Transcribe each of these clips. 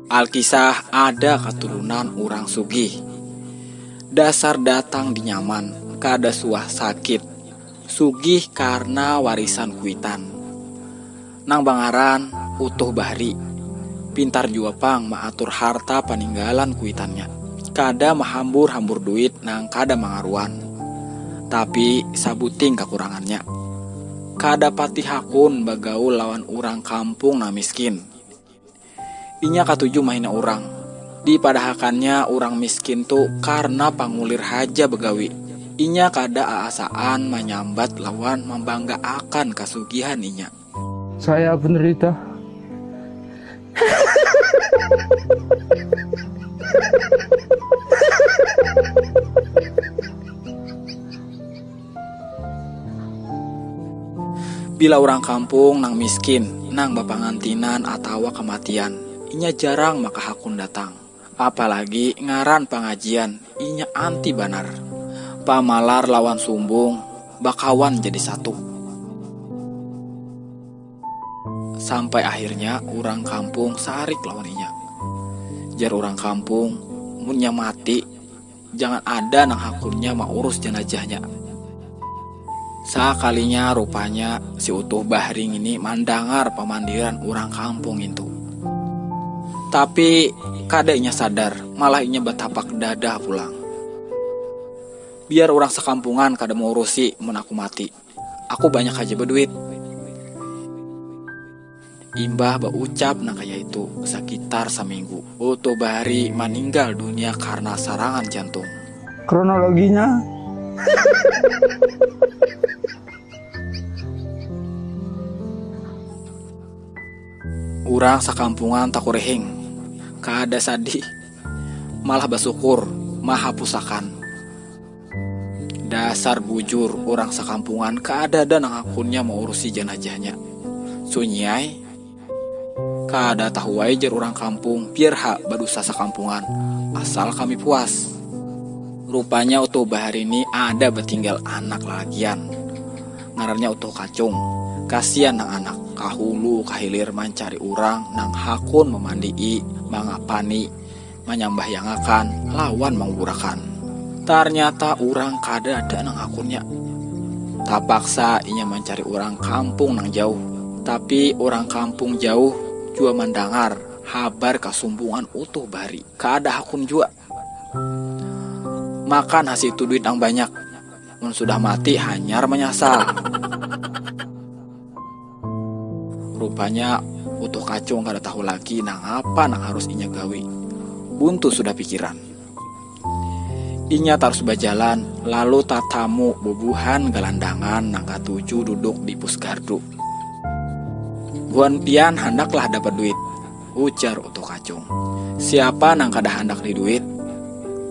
Alkisah ada keturunan urang sugih. Dasar datang di nyaman, kada suah sakit. Sugih karena warisan kuitan. Nang bangaran utuh bahri. Pintar jua pang maatur harta peninggalan kuitannya. Kada mahambur-hambur duit nang kada mangaruan. Tapi sabuting kekurangannya. Kada pati hakun bagaul lawan urang kampung na miskin. Inya katuju mahina urang. Di padahakannya urang miskin tu karena pangulir haja begawi. Inya kada aasaan menyambat lawan membangga akan kasugihan inya. Saya penderita. Bila orang kampung nang miskin, nang bapangantinan atau kematian, inya jarang maka hakun datang. Apalagi ngaran pengajian, inya anti banar. Pamalar lawan sumbung, bakawan jadi satu. Sampai akhirnya orang kampung sarik lawan inya. Jar orang kampung, munnya mati, jangan ada nang hakunnya mau urus jenazahnya. Sakalinya rupanya si utuh bahring ini mandangar pemandiran orang kampung itu. Tapi kadainya sadar, malah inya betapak dadah pulang. Biar orang sekampungan kada mau urusi mun aku mati. Aku banyak aja berduit. Imbah baucap nang kaya itu sekitar seminggu. Utuh bahri meninggal dunia karena serangan jantung. Kronologinya urang sakampungan takurehing, kada sadih, malah bersyukur, maha pusakan. Dasar bujur orang sakampungan kada ada nang akunnya mau urusi jenazahnya. Sunyai, kada tahu wae jar orang kampung, biar hak badusa sakampungan, asal kami puas. Rupanya utuh bahari ini ada betinggal anak lagian, ngarannya utuh kacung. Kasian nang anak, kahulu kahilir mencari urang nang hakun memandii, mangapani, menyambahyangakan, lawan menggurakan. Ternyata urang kada ada nang hakunnya. Tapaksa inya mencari urang kampung nang jauh. Tapi orang kampung jauh jua mendengar habar kasumbungan utuh bahari. Kada hakun jua. Makan hasil itu duit nang banyak. Mun sudah mati hanyar menyasal. Rupanya utuh kacung kada tahu lagi nang apa nang harus inya gawi. Buntu sudah pikiran. Inya terus berjalan, lalu tatamu bubuhan gelandangan nang katuju duduk di pusgardu. Buan pian handaklah dapat duit, ujar utuh kacung. Siapa nang kada handak di duit?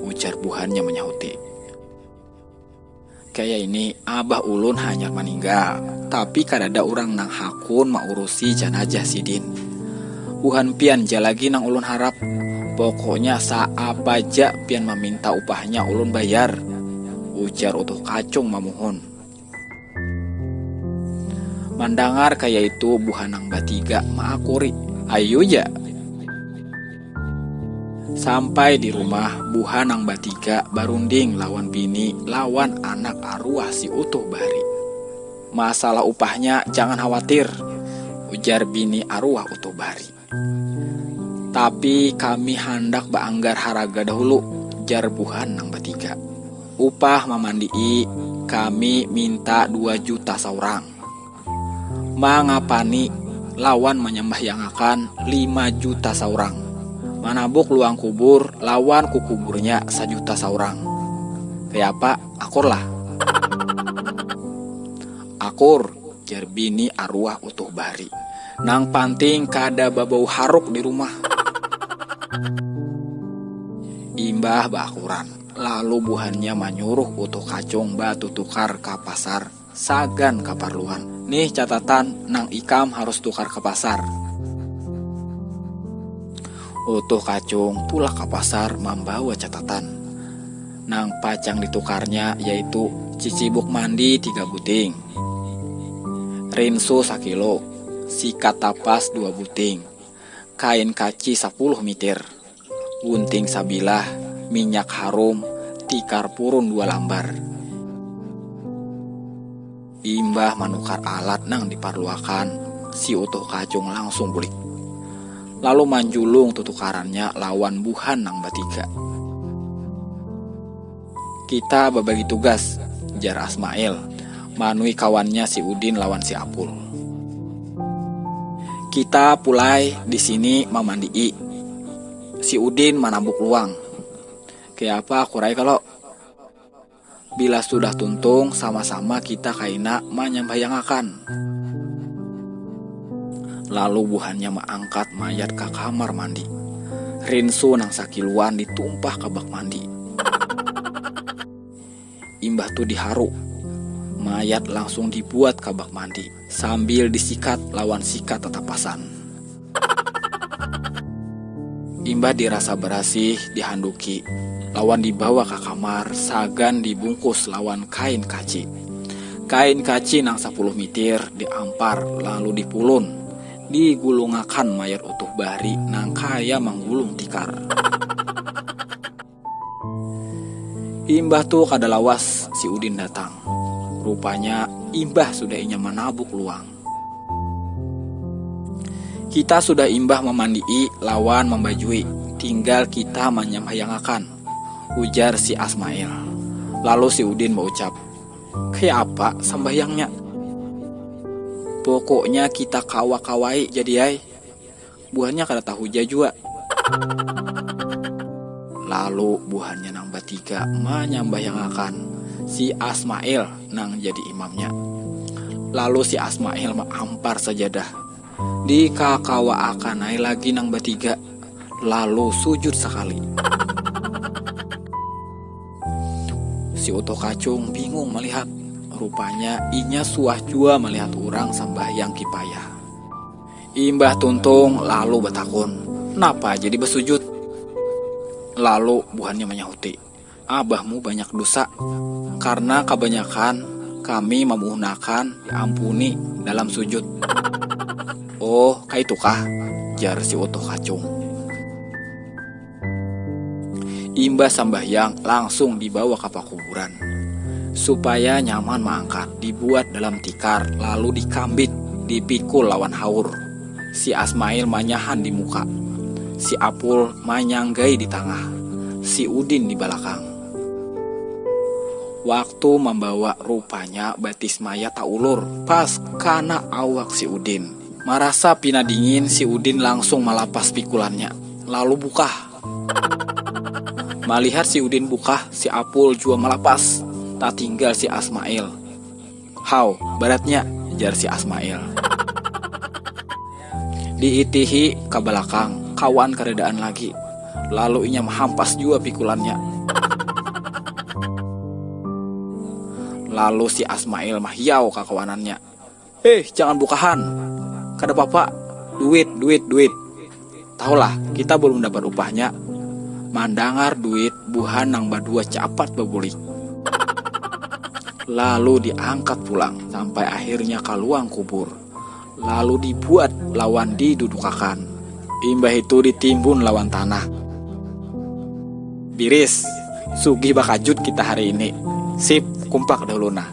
Ujar buhannya menyahuti. Kayak ini abah ulun hanya meninggal, tapi kada ada orang nang hakun maurusi jenazah sidin. Buhan pian jalagi nang ulun harap. Pokoknya saapa aja pian meminta upahnya ulun bayar, ujar utuh kacung mamuhun. Mandangar kaya itu buhan nang batiga maakuri, ayo ja. Sampai di rumah buhan nang batiga barunding lawan bini, lawan anak arwah si utuh bahari. Masalah upahnya jangan khawatir, ujar bini arwah utuh bahari. Tapi kami hendak baanggar haraga dahulu, jar buhan nang batiga. Upah mamandii kami minta 2 juta saurang. Mangapani lawan menyembahyangakan 5 juta saurang. Manabuk luang kubur lawan kukuburnya 1 juta saurang. Kayak apa? Akur lah. Akur, jar bini arwah utuh bahari. Nang panting kada babau haruk di rumah. Imbah bakuran, lalu buhannya menyuruh utuh kacung batu tukar ke pasar, sagan kaparluan. Nih catatan, nang ikam harus tukar ke pasar. Utuh kacung pulang ke pasar membawa catatan. Nang pacang ditukarnya yaitu cicibuk mandi 3 buting, rinso 1 kilo, sikat tapas 2 buting, kain kaci 10 mitir, gunting sabilah, minyak harum, tikar purun 2 lambar. Imbah manukar alat nang diparluakan, si utuh kacung langsung bulik. Lalu manjulung tutukarannya lawan buhan nang batiga. Kita berbagi tugas, jar Asmail, manui kawannya si Udin lawan si Apul. Kita pulai di sini memandii. Si Udin manabuk luang. Kayak apa kurai kalau bila sudah tuntung sama-sama kita kaina manyambayangakan. Lalu buhannya mengangkat mayat ke kamar mandi. Rinsu nang sakiluan ditumpah ke bak mandi. Imbah tu diharu. Mayat langsung dibuat ke bak mandi sambil disikat lawan sikat tetapasan. Imbah dirasa berasih dihanduki, lawan dibawa ke kamar, sagan dibungkus lawan kain kaci. Kain kaci nang 10 mitir diampar lalu dipulun, digulungakan mayat utuh bari nang kaya menggulung tikar. Imbah tu kada lawas si Udin datang. Rupanya imbah sudah inya menabuk luang. Kita sudah imbah memandii lawan membajui, tinggal kita menyambayangakan, ujar si Asmail. Lalu si Udin berucap, kayak apa sambayangnya? Pokoknya kita kawa-kawai jadi ay. Buahnya kada tahu jajua. Lalu buhannya nang batiga menyambayangakan, si Asmail nang jadi imamnya. Lalu si Asmail mengampar sajadah. Dikakawa akan naik lagi nang batiga. Lalu sujud sekali. Si utuh kacung bingung melihat. Rupanya inya suah jua melihat orang sambayang kipayah. Imbah tuntung lalu betakun, "Napa jadi bersujud?" Lalu buhannya menyahuti, "Abahmu banyak dosa. Karena kebanyakan kami memuhnakan diampuni dalam sujud." "Oh, kaitukah?" jar si utuh kacung. Imbah sambahyang langsung dibawa ke pakuburan. Supaya nyaman mengangkat, dibuat dalam tikar lalu dikambit, dipikul lawan haur. Si Asmail manyahan di muka, si Apul manyanggai di tengah, si Udin di belakang. Waktu membawa rupanya batis mayat tak ulur pas kana awak si Udin. Merasa pina dingin, si Udin langsung melapas pikulannya, lalu buka. Melihat si Udin buka, si Apul juga melapas. Tak tinggal si Asmail. "Hau, baratnya," jar si Asmail. Diitihi ke belakang, kawan keredaan lagi. Lalu inya menghampas juga pikulannya. Lalu si Asmail mahiau ke kawanannya, jangan bukahan. Kada apa-apa, duit. Tahulah, kita belum dapat upahnya. Mandangar duit buhan nang badua capat bebulik. Lalu diangkat pulang sampai akhirnya ke luang kubur. Lalu dibuat lawan didudukakan. Imbah itu ditimbun lawan tanah. Biris, sugih bakajut kita hari ini. Sip, kumpak dahulu nah.